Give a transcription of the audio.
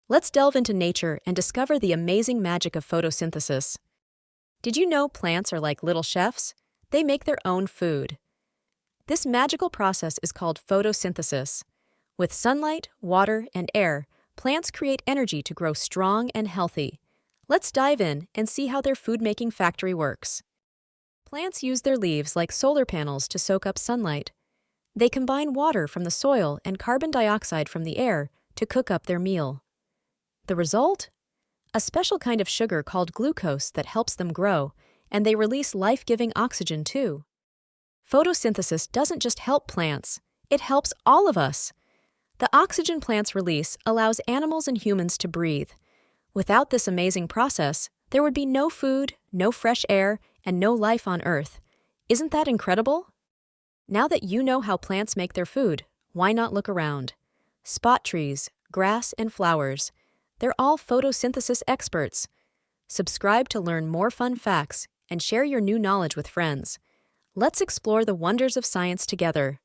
Let's delve into nature and discover the amazing magic of photosynthesis. Did you know plants are like little chefs? They make their own food. This magical process is called photosynthesis. With sunlight, water, and air, plants create energy to grow strong and healthy. Let's dive in and see how their food-making factory works. Plants use their leaves like solar panels to soak up sunlight. They combine water from the soil and carbon dioxide from the air to cook up their meal. The result? A special kind of sugar called glucose that helps them grow, and they release life-giving oxygen too. Photosynthesis doesn't just help plants, it helps all of us. The oxygen plants release allows animals and humans to breathe. Without this amazing process, there would be no food, no fresh air, and no life on Earth. Isn't that incredible? Now that you know how plants make their food, why not look around? Spot trees, grass, and flowers. They're all photosynthesis experts. Subscribe to learn more fun facts and share your new knowledge with friends. Let's explore the wonders of science together.